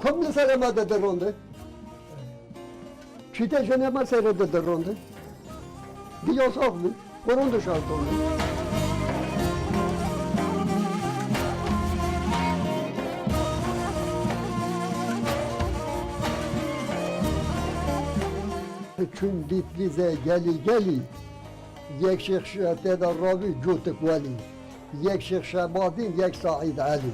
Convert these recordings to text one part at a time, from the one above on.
Kom ne selama da ronde. Çite jene ma sere da ronde. Dio sogli, ronde şartonu. Çün ditlize geli یک شیخ شهده راوی جوتک ولی یک شیخ شبادین یک سعید علی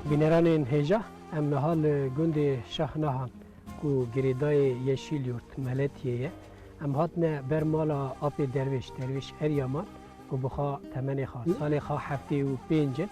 بینران هجا ام نهال گند شهنهان کو گریدای یشیل یورت ملتیه ام هاتن برمالا آب درویش اریامان و بخا تمنی خواست سال خواه هفته و پنجن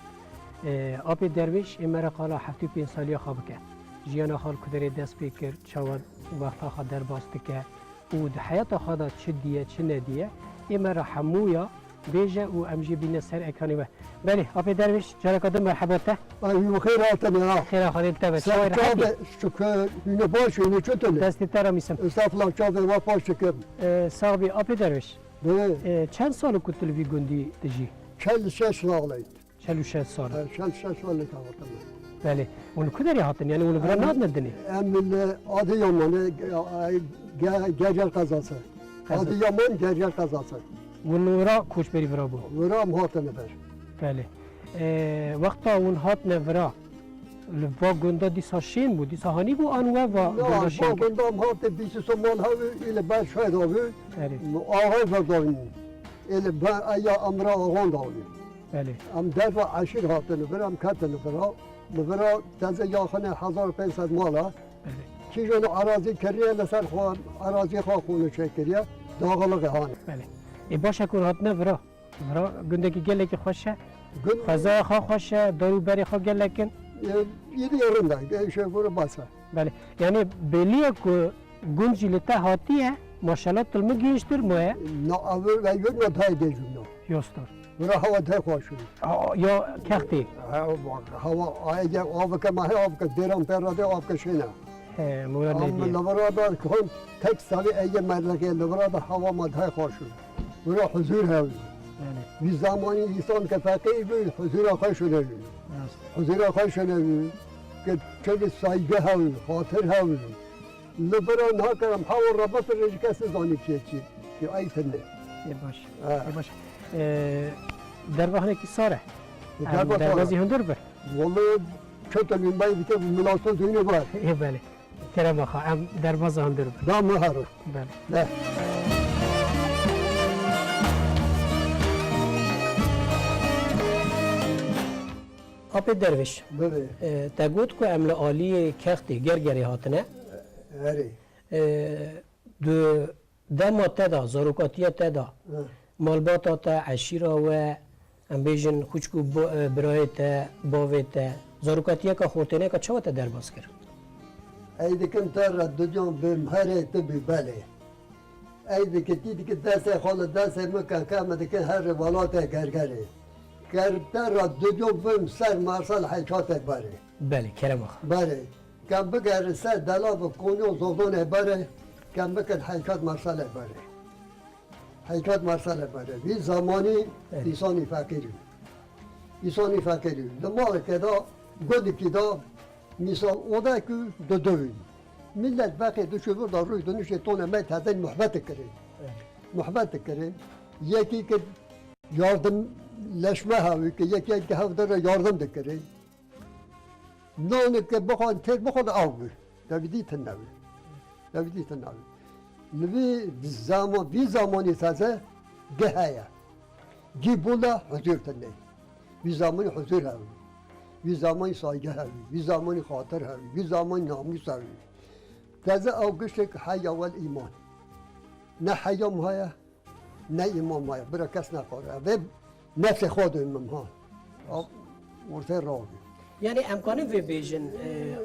آب درویش امرا قالا هفته و پنج سالی خواب کرد جیان خال کدر دست بکر چواد وقتا خواه در باست که و ده حیات خواه چه دیه چه ندیه امرا حمویا بیجه و امجی بین سر اکانی و بله آب درویش جارا کدوم مرحباته ایو خیر آتنی ها خیر خواهد انتبه شوی رحبی شکر اینه باشه اینه چطوره دستی ترا میسم استغفرالله چاوه و پاش شکر صاحبی آب درویش به چند سال کتل وی گندی دجی 46 سالید 46 سال 46 سالید آورتم بله اون کدری هاتن یعنی اون برا ناد ندنی امل adı yamanı gecel kazası adı yaman gecel kazası اون ورا کوچ بری ورا بو vuram hatını ver بله وقتا اون هات نورا لوا گندا دیسا شین بود دیسا هانی بو آنوا و گندا ya شین bu gündem hatı birisi somal havi ile ben şöyle abi بله ağır verdayım ile ben aya amra ağan da abi بله am defa aşır hatını veram katını vera taze yaxane 1500 mala بله ki jonu arazi keriye leser xan arazi xakunu çekiriye dağılık hani بله ای باشه کور هات نورا ورا گندگی گله که خوشه gün خزا خا خوشه دارو بری خا گله کن 7 yarındaydı şey bunu basa بله یعنی بلیه که گنجی لته هاتیه ماشالله تلمه گیشتر موه na avır ve gün ne tay dejumno یوستر vera hava tay koşuyor یا کختی hava ayga avka mahi avka deram perade avka şena مورد am ندیه lavrada kon tek savi ege merleke lavrada hava ma tay koşuyor vera huzur havi بله bir zamanı insan ke fakir bir huzura koşuyor راست huzura koşuyor ke çeli saygı havi hatır havi لبرا ناکرم هوا ربط رجکس زانی چی که ایتنه یه باش یه باش در واحد کی ساره در واحد در بازی هندور بر والله چطور این باید که مناسب دینه بار یه بله کرم آخا ام در باز هندور بر دام مهر بله نه آب درویش بله تگوت کو امل عالی کختی گرگری هاتنه هری دو دما تدا زاروکاتیا تدا مالباتا تا عشیرا و ام بیجن خوشکو برای تا باوی تا زاروکاتیا که خورتنه که چه در باز کرد ایدی کن تر دجان به مهره تبی بله ایدی که دیدی که دست خال دست مکن کامده که هر ولات گرگره کرتر دجان به سر مرسل حیکات بره بله کرم آخا بله کم بگر سر دلاب کنی و زغدون بره کم بکن حیکات مرسله بره حیکات مرسله بره وی زمانی ایسانی فکری دماغ که دا گودی که دا مثال اوده که دوین ملت باقی دو شبور دا روی دونش تونه مید هزین محبت کرد یکی که yardım leşme havi ki yeki ki havdara yardım da kere نانه که بخوان تر بخوان آوی دویدی تناوی نوی بی زمانی تازه گهایا جی بولا حضور تنه بی زمانی حضور هاوی بی زمانی سایه هاوی بی زمانی خاطر هاوی بی زمانی ناموس هاوی تازه اوگشت که حیا و ایمان نه حیا مهیا نه ایمان مهیا برا کس نخوره و نفس خود امام ها ورته راوی یعنی امکانه وی بیجن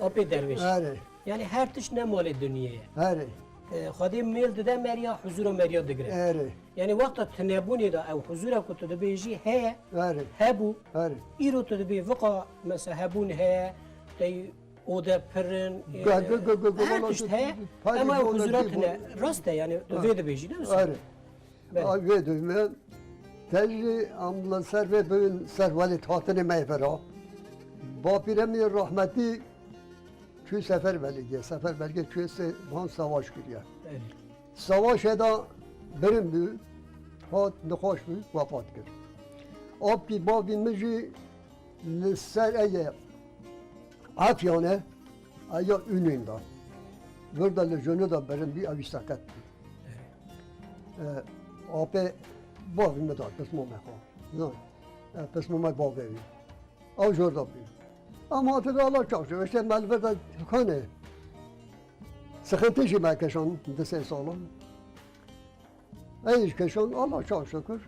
آب درویش آره یعنی هر تش نه مال دنیایه آره خودی میل داده مریا حضور مریا دگره آره یعنی وقت تنبونی دا او حضور کو تو بیجی هه آره هبو آره ایرو تو بی وقا مثلا هبون هه تی او ده پرن هر گو تشت هست اما حضورات نه راسته یعنی وید بیجی نه آره آره دویمه تجری املا سر و بین سر ولی تاتن میفرا با پیرمی رحمتی توی سفر بلگه سفر بلگه توی سه سواش کریه سواش دا بریم بی هات نخواش بی وفات کرد آب کی بابی مجی لسر ایه عفیانه ایا اونین دا ورده لجنه دا بریم بی اوی سکت بی آب بابی مداد پس مو مخواه نه پس مو بابی بی او جوردا بی اما حتی الله چاوشه وشته ملوه کنه سخنتیشی مکشان ده 3 سالان ایش کشان الله چاو شکر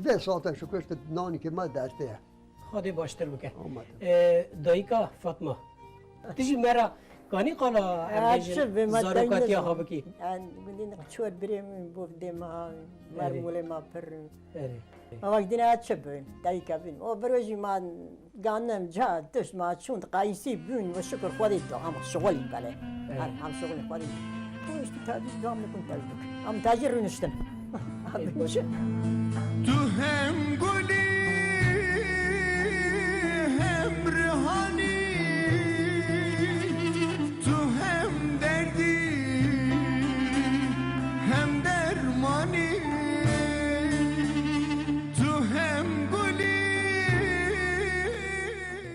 10 ساعت شکر شد نانی که ما درده خودی باشتر بکن آمده دایکا فاطمه تیجی مرا کانی قالا زاروکاتی ها بکی گندین چور بریم بودیم مرمول ما پر اره وقتی دینا چه بین دایکا بین او بروزی ما گانم جا دست ما چون قایسی بین و شکر خودی تو هم شغلی بله هم شغلی خودی تو است تاجر دام نکن تاجر هم تاجر نشتم تو هم گلی هم ریحانی تو هم دردی هم درمانی تو هم گلی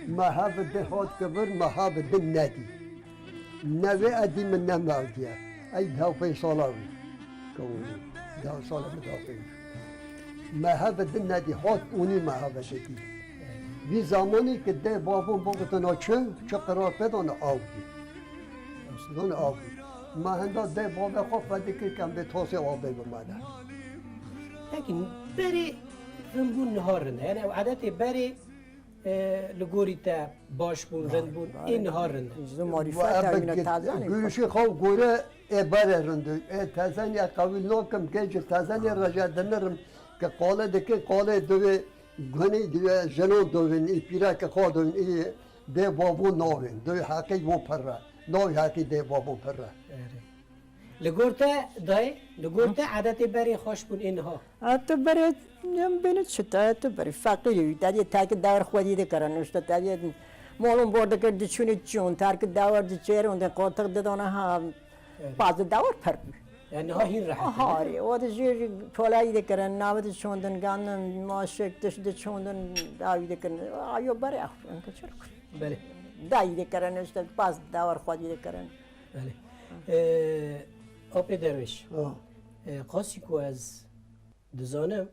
محب دهات کبر محب دن ندی نوی ادی من نمالدیه ای دو فیصالاوی کونی دو ساله مدافعی محب دن ندی هات اونی محب شدی وی زمانی که ده بابون بگتنا چه قرار بدان آوی دون آوی ما هنده ده بابه خواه فدی که کم به توسی آوی بمده لكن بري رنبون نهارن يعني عادات بري لگوری تا باش بون رند بون این نهارن معرفت اینا تازه گوشی خواه گوره بره رنده تازن یا قوی نوکم که تازن یا رجا دنرم که قاله دکه قاله دوی گونی دوی جنون دوین ای پیرا که خواه دوین ای ده بابو نوین دوی حقی و پره نوی حقی ده بابو پره لگورتا دای لگورتا عادت بري خوش بون اینها تو برای نم بینید شتا تو برای فقیری تاجی تاک داور خودی دکارن نشتا تاجی مولم برد کرد چونی چون تارک داور چهره اون قطع دادن ها باز داور پر يعني ها هين راح هاری و دجیر پولایی دکارن نامد چوندن گانم ماشک تشد چوندن داوی دکارن آیو برای آخرن کچر بله دایی دکارن نشتا باز داور خودی دکارن بله آب درویش قاسی کو از دزانم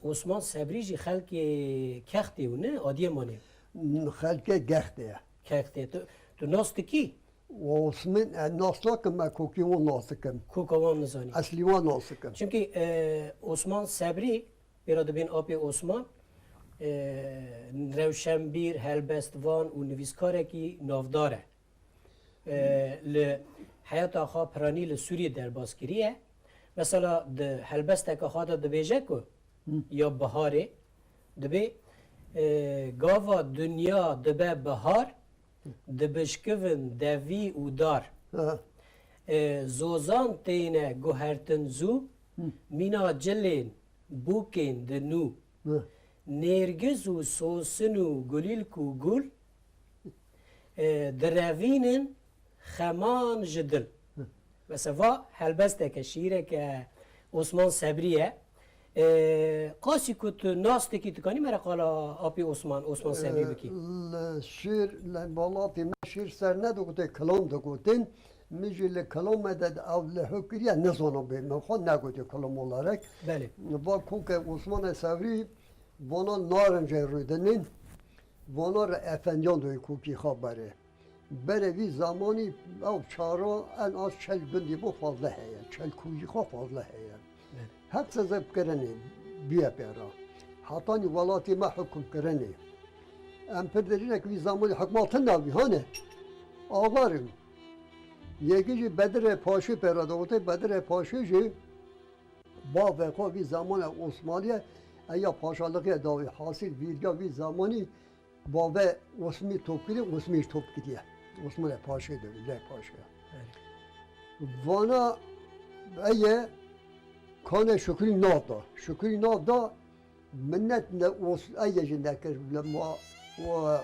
عثمان صبری جی خلق کختی و نه آدیه مانه خلک گخته کختی تو ناست کی و اسمن ناسکم کوکی و ناسکم کوکوان نزانی اصلی و ناسکم چونکه عثمان صبری براد بین آب عثمان روشنبیر هلبستوان و نویسکاره کی نافداره ل حیات آخا پرانی لسوریه در باسکریه مثلا ده هلبسته که خواهد ده بیجه که یا بهاره ده بی گاوا دنیا ده به بهار ده بشکون دوی و دار زوزان تینه گوهرتن زو مینا جلین بوکین ده نو نرگز و سوسن و گلیلک و گل دروینن خمان جدل مثلا هلبسته که شیره که عثمان صبریه قاسی کت ناسته کی تکانی مرا قالا آپی عثمان صبری بکی شیر بالاتی شیر سر ندوگته کلام دوگتن میجی کلام مدد او لحکریه نزانم بیم من خود نگوته کلام olarak بله با کوک عثمان صبری وانا نارنجه رویدنین وانا را افندیان دوی کوکی خواب بره بره وی زمانی او چارا ان از چل گندی بو فضله هیا چل کوی خو فضله هیا حق سزب کرنی بیا پیرا حتانی ولاتی ما حکم کرنی ام پردرینه که وی زمانی حکمات نبی هانه آوارم یکی جی بدر پاشی پیرا دوته بدر پاشی جی با وقا وی زمان عثمانیه ایا پاشالقی داوی حاصل ویرگا وی زمانی بابا اسمی توپ کردی اسمیش توپ کردیه اسمان پاشه داری نه پاشه وانا ایه کان شکری ناب دا شکری ناب دا منت نه ایه جنده کرد لما و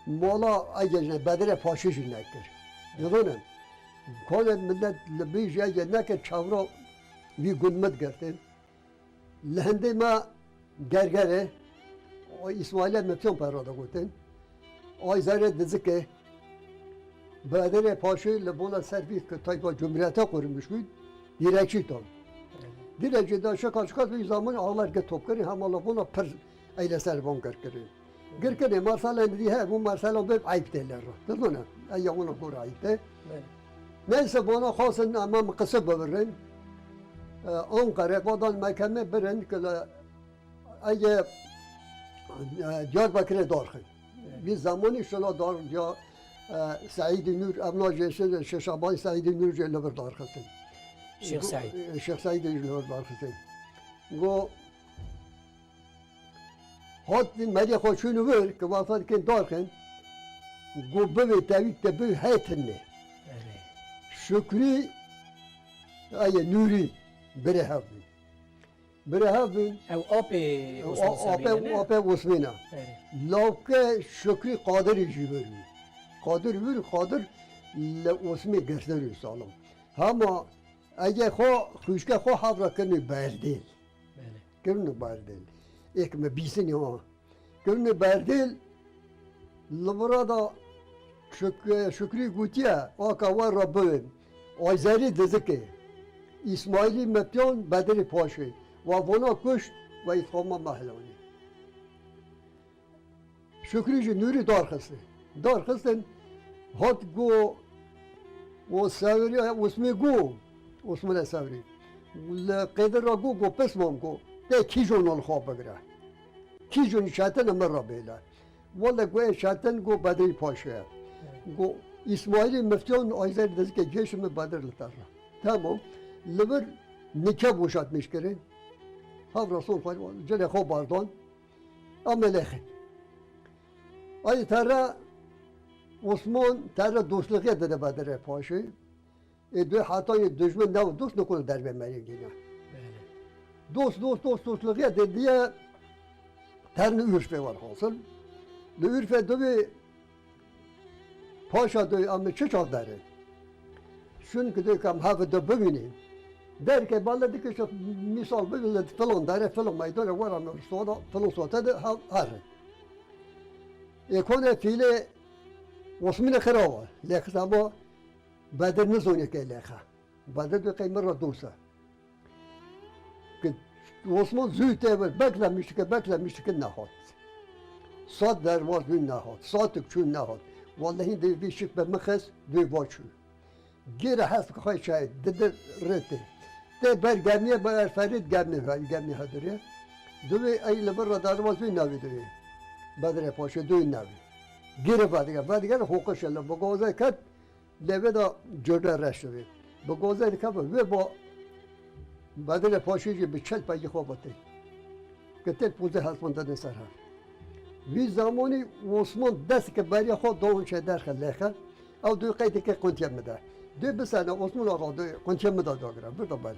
مالا ایه جنده بدر پاشه جنده کرد یادونم کان منت لبیج ایه نکرد چاورا وی گنمت گرتن لهنده ما گرگره İsmail'e mepson parada gotun. Ayzare dedi ki Badere Paşa ile buna servis ki tayfa cumhuriyete kurmuş buydu. Direkçi tam. Direkçi de şakal bir zaman ağlar ki top kırı hem Allah buna pır eyleser bon kırkırı. Gırkırı marsala dedi he bu marsala böyle ayıp derler. Değil mi? Ayağına kur ayıp de. Neyse bana khasın amam kısa böverin. Ankara vadan mekeme birin ki ayı Diyarbakır'a darxın. Bir zamanı şöyle dar ya Said Nur Abnacı Şaban Said Nur Cellever darxısın. Şeyh Said. Şeyh Said Cellever darxısın. Go hat medya xoşunu ver ki vafat kin darxın. Go beve tevik de beve haytınne. Şükrü ay Nuri bire havbin. برهابن او آب وسمینا لوکه شکری قادر جیبری قادر لوسمی گردری سالم اما اگه خوشگاه خو حضر کنی بردیل کنی بردیل ایک مبیسنی ها کنی بردیل لبرادا شکری گوتیه آکا و ربن آیزاری دزکه اسماعیلی مپیان بدری پاشه و ونا کشت و اتخامه محلانی شکریجی نوری دار خستن هات گو و سوری اسمی سوری قدر را گو پسمام گو ده کی جون الخواب بگره کی جون شاتن امر را بیله والا گو شاتن گو بدری پاشه گو اسماعیلی مفتیان آیزر دست که جشم بدر لطر را تمام لبر نکه بوشات میشکرین هاو رسول خواهد جل خوب باردان املخه ای تره عثمان تره دوستلقیه داده بدره پاشه دو حتی دشمن نو دوست نکنه در به مریم گینه دوستلقیه دیگه ترن ürfe var hasıl ürfe دوی پاشا دوی اما چه چاک داره شون که دوی کم هفته دو ببینیم der ki bana de ki misal böyle falan dare falan maydana var ama sonra falan sonra da har. Kone fiile Osmanlı kharawa lekhtaba badr nizone ke lekha. Badr de kaymer dosa. Ki Osman züte beklemiş ki nahat. Saat dervaz bin nahat. Saat çün nahat. Vallahi de bir şık be mkhas de başı. Geri hasb khay şahit de rete. De ber gelmeye ber ferit gelmeye hadire. Döve ayla barra darvaz bin navi döve. Badre paşa döve navi. Geri badiga hokuş Allah. Bu goza kat leve da joda reşve. Bu goza kat ve bu Badre paşa gibi çel payı khobatı. Kete puze hasmanda ne sarha. Vi zamanı Osman dest ki bari xo doğun şey derxel lexa. Av dö qayte ki kontiyemde. Dö besana Osman ağa dö kontiyemde da gra. Burada bari.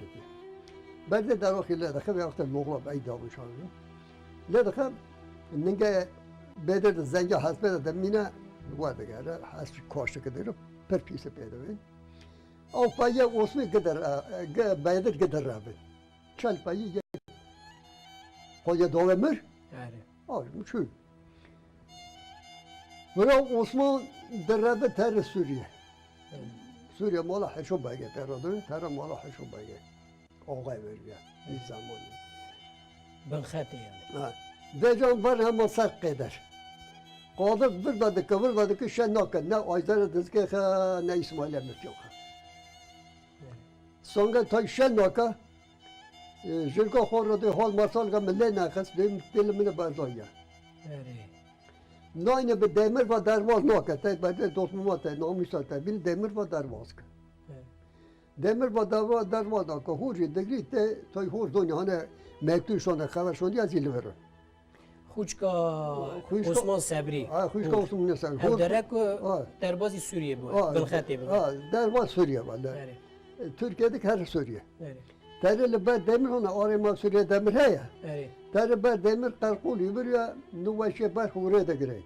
Berde daroxile da xwe vaqt loğla bay da şanı. Le da ninge beder de zenge hasbe de mina vardı gara has koştu kadar per piyese pedavin. Av payı Osman kadar bayder kadar abi. Çal payı koya dovemir. Yani. Abi şu. Valla Osman derbe ter Suriye. Suriye mala haşo bage peradın, ter mala haşo bage. Ağay veriyor bir zaman. Ben khati yani. Ha. Dejan var ama sak eder. Qadı bir dadı ki şennak ne aydar dizke ne İsmail'e yok. Sonra tay şennaka Jirga xorradı hal marsalga millet nakhas dilimine bardoya. Nayne be demir ve dervaz nakete bende dostumata namusata bil demir ve dervaz. Demir ve dervaz ka huri degri te tay hur dünyane mektup şona haber şoni azil verir. خوچکا خوچکا- عثمان صبری خوشکا عثمان نسان هم درک آه. دربازی سوریه بود بالخطه بود در ما سوریه والا بله Türkiye de her Suriye. بله Terli ber demir ona arama Suriye demir heye. بله Terli ber demir kalkul yürüyor. Nuvaşe ber hure de girey.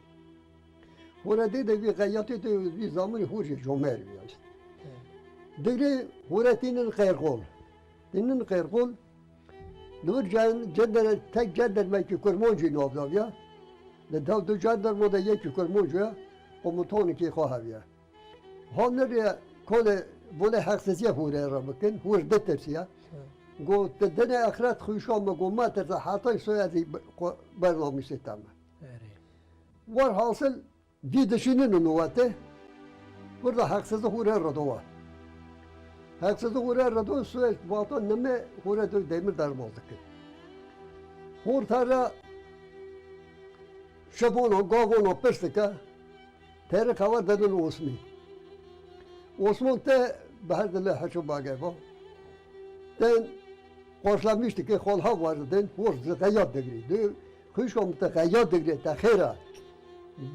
Hure de bir gayatı de bir zaman hurje jomer yani. Diri huretinin kayrkol. Dinin kayrkol. Nur cedder tek cedder belki kurmoncu navdav ya. De dav cedder moda yeki kurmoncu ya. Komutanı ki khahav ya. Hanır ya kole بوله حقیقی هوره را بکن هور دترسیا گو تدنه آخرت خویشام گو ما ترتا حتی سویتی برنامه ستام بله ور حاصل دیدشینن نواته ورده حقیقی هوره را دوا حقیقی هوره را دو سویت باتا نمه هوره دو demir درمازده کن هور تارا شبونا گاونا پرسکا تره کار دادن اسمی Osman te beherdile haço bageva. Den başlamıştı ki kolha vardı. Hor gayat degri. De kuşkom te gayat degri te khira.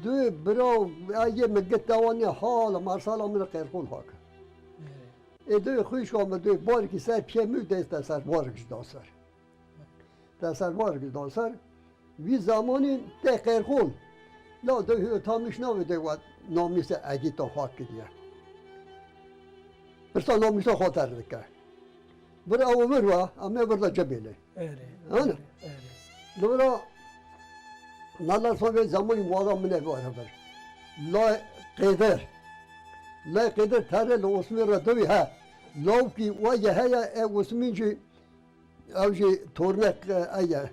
De bro ayye meget tawani hal marsala min khair kol hak. De kuşkom de bar ki ser piyemü de ser var ki dansar. De ser var ki dansar. Vi zamanin te khair kol. La de tamış nav de wat namise agita hak diye. Birsa namusa xatar dike. Bir avamir var ama bir de cebeli. بله Ana. بله Dobra nalla sonra zaman muazzam ne var haber. La qeder. La qeder tare la Osman Radovi ha. Law ki wa haya e Osmanji avji tornak aya.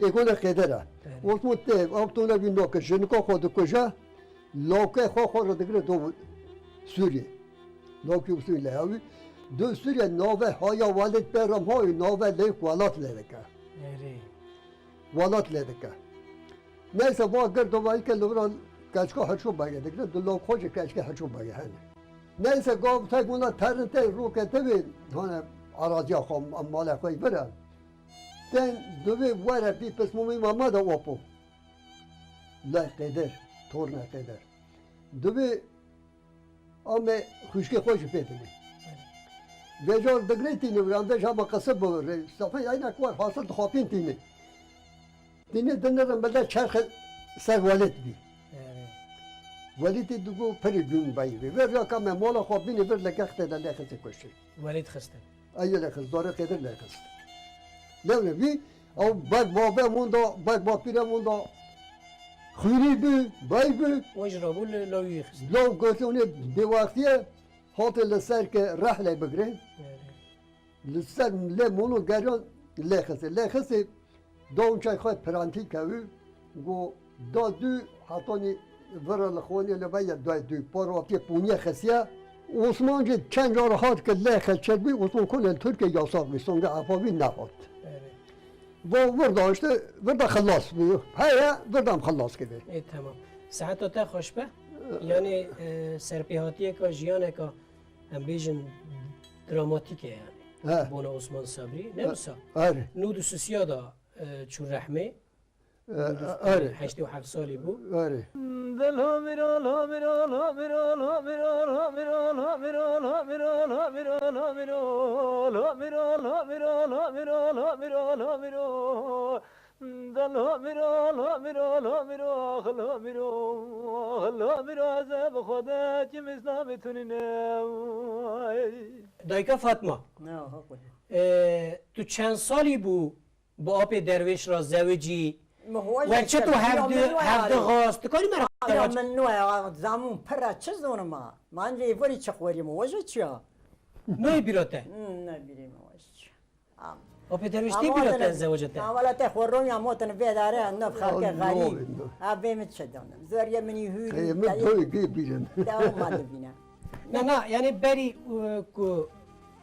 Ekona qedera. Osman te avtona bin nok jenko khod koja. Loke kho kho digre do Suriye. Loki usulü abi. Dö Suriye nave haya valet beram hay nave lek valat ledeka. بله Valat ledeka. Neyse bu agar dovayı ke luvran kaçka haço bagay dekle do lok hoca kaçka haço bagay hani. Neyse gav tek buna terinte rokete bir hani araziya kham amala koy bera. Den döve vara bir pesmumi mama da opo. La qeder torna qeder. Döve ama خوشکی خوش پیدنی. وجار دگری تینی ورانده جام قصب بوره. صفای اینا کوار حاصل خواپین تینی. تینی دنرم بده چرخ سر ولد بی. ولیدی دگو پری گون بایی بی. ور یا کام مالا خوابینی ور لگخته ده لخزی کشی. ولید خسته ایه لخز داره قدر لخز. لونه بی او بگ بابه موندا بگ باپیره موندا خیری بی بای بی وش رابول لاوی خسته لو گوتونه دیوارتیه هات لسر که رحله بگره لسر لمونو گریان لخسه دون چای خواهد پرانتی کوی گو دا دو حتانی ورا لخوانی لباید دو پاراتی پونیه خسیه عثمان جد چند جار هات که لخس چد بی عثمان کنه ترکیه یاساق بی سونگه افاوی نهات و ورداشته ورده خلاص بی هیا وردم خلاص کرده ای تمام ساعت تا خوش به یعنی سرپیهاتی که جیانه که هم بیشن دراماتیکه یعنی ها بونا عثمان صبری نمسا آره نود سوسیا دا چون رحمه آره 87 سالی بود آره دلها میرا لا میرا لا میرا لا میرا لا میرا لا میرا لا میرا لا میرا لا میرا لا میرا لا میرا لا میرا لا میرا لا میرا دلها میرا لا میرا لا میرا لا میرا لا میرا عذاب خدا که مثلا میتونی دایکا فاطمه نه حق تو چند سالی بود با آب درویش را زوجی و چه تو هفته غاست کاری مرا یا من نوع زمون پرا چه زونما من ریوری چه خوری موجه چیا نوی بیراته نه بیریم موجه چیا آب درویش تی بیراته زوجته اولا ته خورم یا موتن بیداره نف خلق غریب ابیم چه دانم زوریه منی هوری من توی گی بیرم داو ما دبینم نه نه یعنی بری که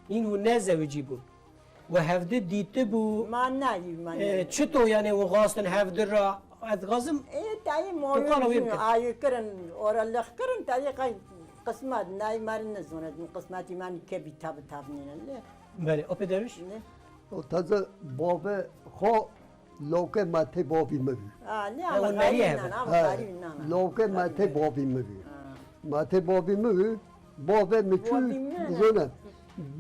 اینو نه زوجی بود و هفته دیده بود من نه من چطور یعنی و غاستن هفته را از غازم ای تایی موجود آیو کرن اور لخ کرن تایی قسمت نای مرن نزونه قسمتی من که بی تاب نینه بله آب درویش نه تازه بابه خو لوکه ماته بابی مبی نه اون اما نریه غریب به. نه اما غریب نه لوکه ماته بابی مبی ماته بابی مبی بابه مچو بابی مه. زونه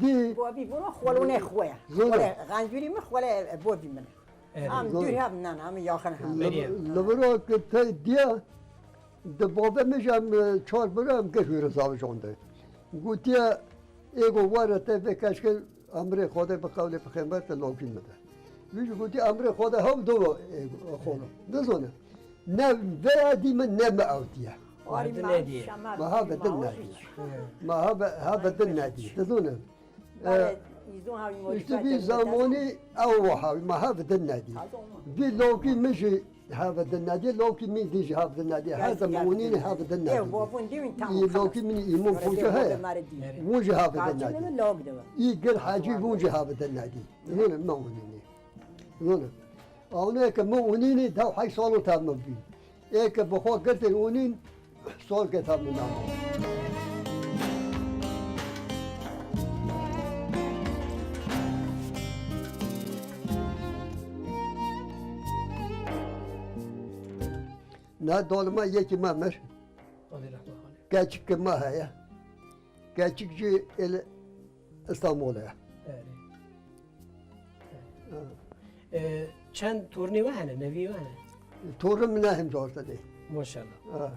دی بابی برو خولونه خواه زونه. خوله غنجوری من خوله بابی من هم زونه. دوری هم نه هم یاخن هم مریم. لبرا که تا دیا د بابه میشم چهار برم که روی رضا جانده گوتیا ایگو واره ته بکش که امر خدا به قول پیغمبر ته لوکی مده ویژه گوتی امر خدا هم دو خدا دزونه نه ویادی من نه معودیه آری بدن من ندیه. شما ما ها بدن ندیه ما ها بدن ندیه دزونه ایزون هاوی işte bir zamanı avvahavi ma ha بدن ندیه bir لوکی میشه ها بدن ندیه لوکی می دیش ها بدن ندیه هر زمانی ها بدن ندیه بابون دیوین تمام iyi لوکی من ایمون فوشه های وجه ها بدن قاعدين ندیه لوك دوا iyi gel hacı وجه ها بدن ندیه زونه ما ونینی زونه آنها که ما ونینی دو حی سالو تام بی ای که بخوا گرت ونین سال که تام نام نه دولما یکی ممر خدای رحمه کنه. Gerçek ma heye. Gerçekçi el İstanbul'a. بله. چند تورنی وحنه نوی وحنه Torun ne hem zorta değil. ماشاءالله Ha.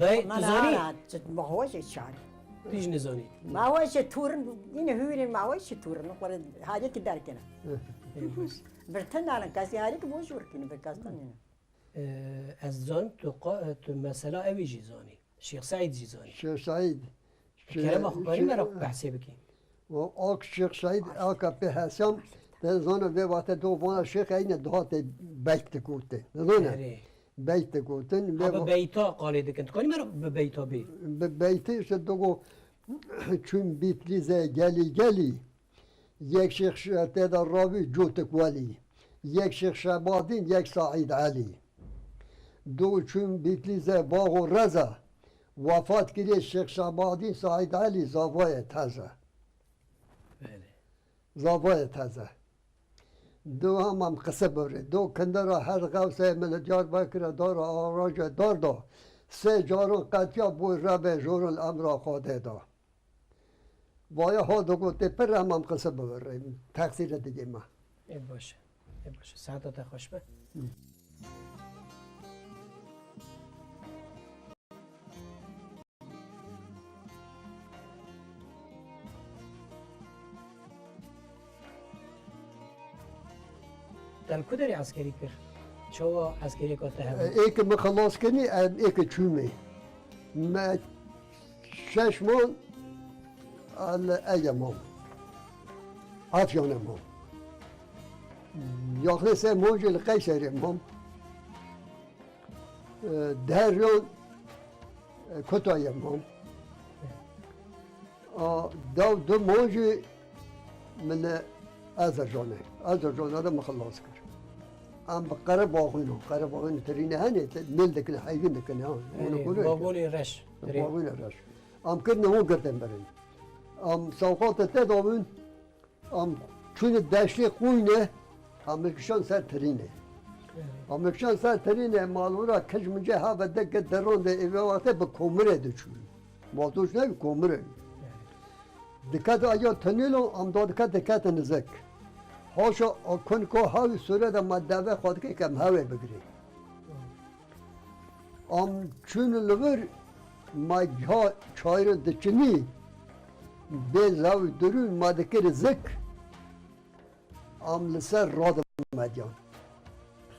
دای ما تزانی انا ما هوش شعري دیج نزانی ما هوش تورن ينه هورين ما هوش تورن قرا حاجه كدار كنا برتن انا كاسي هاريك بوش وركن بكاستن از زان تو مثلا اوی جی زانی شیخ سعید جی زانی Şeyh Said. کرم اخباری مرا بحثی بکن O ak Şeyh Said AKP hesam. Ben sonra ve vakti doğumuna Şeyh aynı dağıtı bekti kurtu. Ne zona? اره Bekti kurtun به ve بیتا قالی دکن کنی مرا به بیتا بی beyti işte doğu çün bitlize geli یک شیخ تدا راوی جوتک ولی یک شیخ شبادین یک سعید علی دو چون بیتلیزه باغ و رزا وفات کردی شیخ شبادین سعید علی زاوای تازه بله زاوای تازه دو هم قصه بره دو کندرا هر قوسه ملجار بکره دار آراج دار دا سه جارون قطیا بو رب جور الامر خواده دا وای ها دو گوته پر هم قصه بره تقصیر دیگه ما این باشه این باشه ساعتات خوش به دل کدری عسکری کر چو عسکری کو ته ایک ما خلاص کنی ایک چومه ما ششمون ایامم افیانم هم یاخنه سه موجل قیشرم هم دریان کتایم هم دو موجی من آذرجانه را مخلص کرد ام بقره باغینو قره باغین ترینه هنی مل دکنه حیوان دکنه ها بابونی رش باغین راش ام کردن اون کردن برن ام سوقات تداوین ام چون دشتی خوینه ام کشان سر ترینه ام کشان سر ترینه مالورا کجمجه ها و دک درون ده ایوه وقت به کومره دچون ماتوش نه کومره دکات آیا تنیلو ام دکات نزک هاشو کن کو هاوی سوره ده مدوه خود که کم هاوی بگیری ام چون لور ما جا چایر دچنی به زاوی درون ما دکر زک ام لسر راد مدیان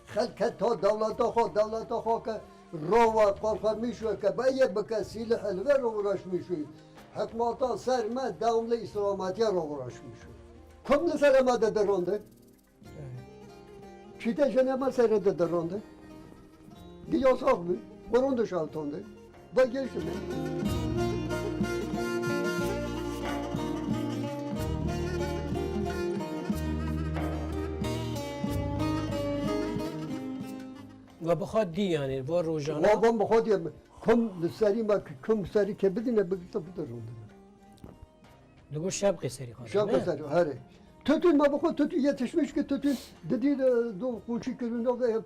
خلق تا دولت خو که رو و قرخه میشو که باید بکه سیلح الور رو راش میشو حکماتا سر ما دولت اسلاماتی رو راش میشو کم لسر ما ده درونده چیته جنه ما سر ده درونده گیا ساق بی برونده شالتونده با گشته و بخواد دی یعنی و روزانه وابم بخواد کم سری ما کم سری که بدینه بگیرد بدرونده دو شب قصری خواهد شب سری هره Tütün ma bu tütün yetişmiş ki tütün dedi do koçu kırında da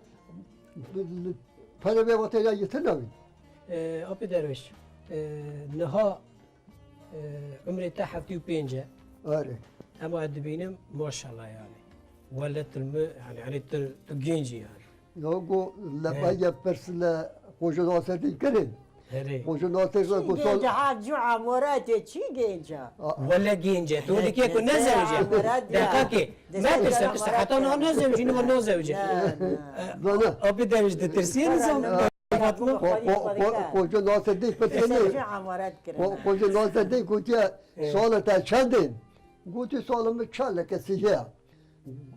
para ve vataya yetirmeyin. Apê derviş, niha ömrê te heftî û pênc e, Öyle. ama dibînim maşallah yani. Welet yani tu genç yani. Logo labaya persle koca nasıl kırın. Herê. Koca nasıl ko sol. Genca ha cu'a morate çi genca. Wele genç e. Tu dikê ku ne zewce. Deka ki. Me tirsim tu heta ne zewcî ne ne zewce. Bana Apê derviş ditirsiye nizam. Fatma. koca nasıl değil petreni. Cu'a morat kirin. Koca nasıl değil koca sonra ta çandın. Koca solumuz çalla kesiye.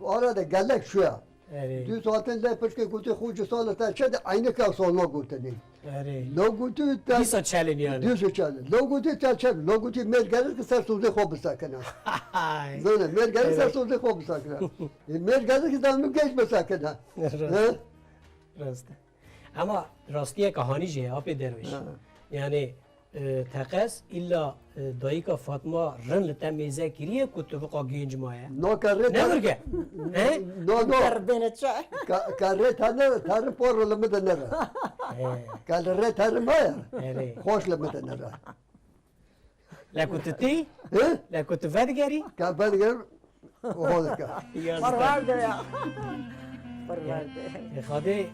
Arada gelek şu ya. Herê. Düz zaten de peki koca koca sonra ta çadı aynı kal solma gutani. Herê. Logo tu ta Dîsa çalin yani. düz çalı. Logo tu ta çadı. Logo tu mer gelir ki ser sözde xob sakına. Hay. Zone mer gelir ser sözde xob sakına. Mer gelir ki damı geçme sakına. Rast. Ama rastiye kahani jê apê derviş. Yani teqes illa dayika Fatma rin li te mêze kiriye ku tu biqa genç maye. No karre Ne virge? He? No Derdine çay. karre tane tarı porlu mu da nere. Karre tarı maya. Herê. Hoş mu da nere. La ku tu tî? He? La ku tu vedgerî? Ka ben gel. O ka. Parvarde ya. Parvarde. Xadê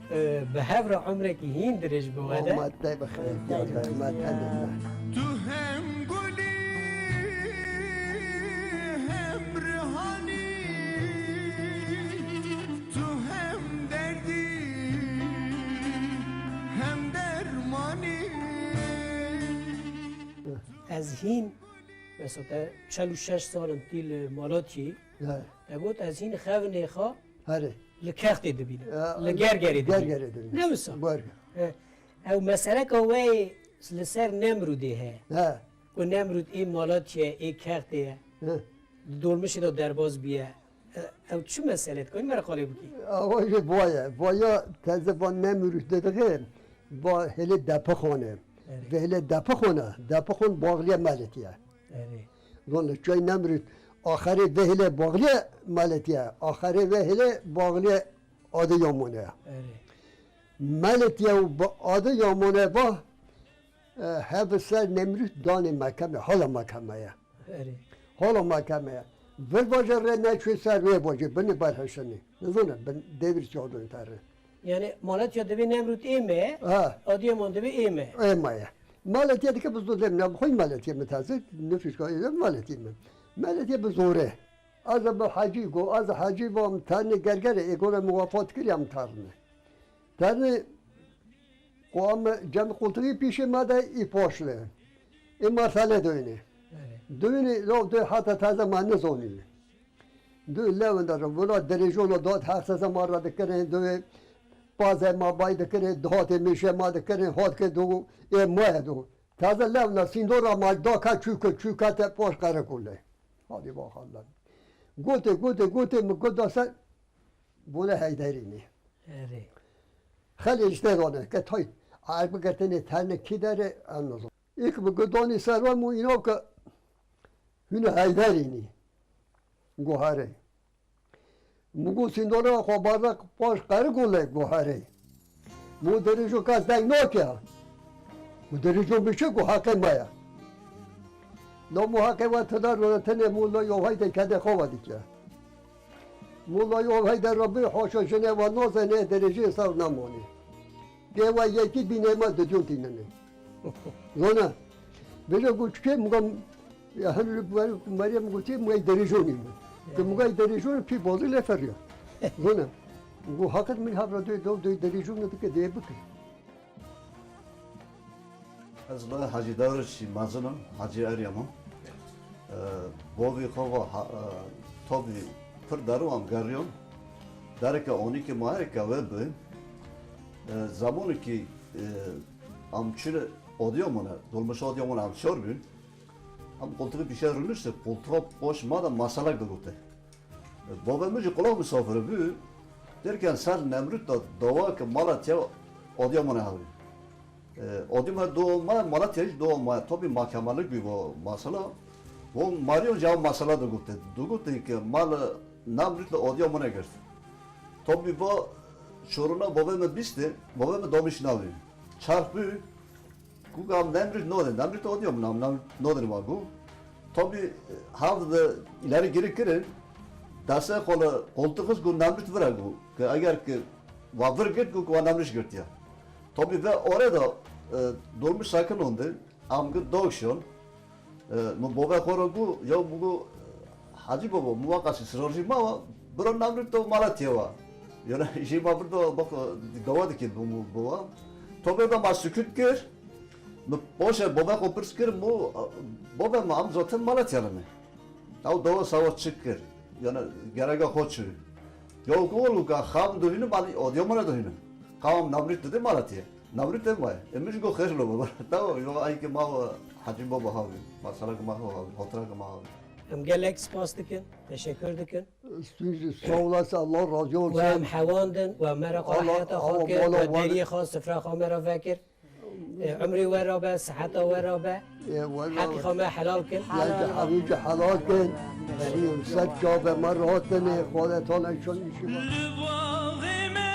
bi hevra umrekî hîn dirêj bi we de. Ma tay bخير. Ma tay. تو هم گلی هم ریحانی تو هم دردی هم درمانی Ez hîn mesela te 46 salin tî li Malatiyê te got ez hîn xevinê xwe Hadi. li kextê dibînim. Li gergerê dibînim. Gergerê. Ne misal? Var. Ew meseleka wê li ser Nemrûdê heye. Ha. Ku Nemrûd ê Malatiyê ê kextê ye. Ha. Dolmişê de derbas bîye. Ew çi meselet ku me re xalê bikî? Ağacı boya tezban nemürüş dediğim bu hele depoxone ve hele depoxon bağlıya maletiye. Erê. Donla çay nemürüş ahire ve hele bağlıya maletiye ahire ve hele bağlıya adı yamone. Erê. Maletiye adı yamone bu hepsi nemürüş dani mahkeme hala mahkemeye. Erê. Hala mahkemeye. Ver bacarı ne çözer ve bacı beni barhaşını. Ne zaman ben devir çağırdım tarih. Yani Malatya divê Nemrûd ê me, Ha. Adıyaman divê ê me. Emaya. Malatya dike biz dozem ne koy Malatya metaze nefis koy Malatya mı? Malatya biz zore. Az bu hacı go az hacı bu tane gergere egora muvafat kiriyam tarne. Tarne قام جمع قلتری پیش ماده ای پاشله این مرحله دوینه دوینه لو دو حتی تازه من نزونی دو لون دارم ولی درجون داد هر سه ما را دکره دو بازه ما باید دکره دهات میشه ما دکره هات که دو ای ماه دو تازه لون سیندورا ما دا که چوکه تا پاش کاره کله هادی با خالله گوته مگود داسته بوله هیدرینی Erê. خیلی اشتباهه که توی عرب گرتنی ترنه کی داره anladım. İlk bu gıdani servan mu inav ki hüne haydarini guhare. Mugu sindora khabarda paş karı gule guhare. Mu derijo kas dang no kya. Mu derijo bir şey guhake maya. No muhakeme tadar ve tane mulla yohayda kade khavadi kya. Mulla yohayda Rabbi hoşa jene ve nozene derece sav namoni. Dewa yeki binema de jontinene. Zona. Böyle güçke mugam ya hanı bu Meryem güçke mugay derejoni. Ke mugay derejoni pi bozu le feriyor. Zona. Bu hakikat min habra do derejoni de ke de bak. از لا حاجی دارشی مزنم حاجی اریامم بابی خوا تابی پر دروام گریون داره که آنی که ماهر که وبن زمانی که امچور آدیامونه دلمش آدیامونه امچور بین ام قلتقی بیشتر رونشته قلتقا باش مادم مسئله گلوته بابا میجی قلاب مسافر بی درکن سر نمرود دوا که مالتیا آدیامونه هاوی Odima doğma Malatya'yı doğma tabi mahkemelik bir bu masala Bu Mario cevap masala da gupte. Dugupte ki mal namritle odya mına gert. Tabi bu şoruna babamı biste, babamı domiş navi. Çarpı Kugam namrit noden, namrit odya mı nam noden var bu. Tabi havda ileri geri kirin. Dasa kola koltuğuz gu namrit vira gu. Ki eğer ki vavır git gu namrit gert ya. Tabi ve orada dolmuş sakın ondu. Amgı doğuşun. Baba korugu ya bu Hacı Baba muvakası sırrıcı ama buranın namrit to Malatya var. Yani işi var burada bak gavadı ki bu var. Tabi da masukut gör. Boşa baba kopers kır mu baba mı am zaten Malatyalı mı? Tav doğu savaş çıkır. Yani gerek hoçu. Ya oğlu ka ham doyunu bari odyo mana doyunu. Kam namrit de Malatya. Namrit de mi? Emiş go kherlo baba. Tav yo ay ki ma Hacı Baba havi. Masala ki ma havi. Hotra ki ma havi. Em gelek spas dikin, teşekkür dikin. Sağ olasın, Allah razı olsun. Ve em hevandın ve meraka Allah- hayata Allah- hakir Allah- ve deriye khas sıfra khamera fakir. Ömrü ve rabe, sıhhata ve rabe. Hakkı khama helal kin. Yani habibi halakin, set cabe merhatini, خالتان ایشان میشیم. لباغ من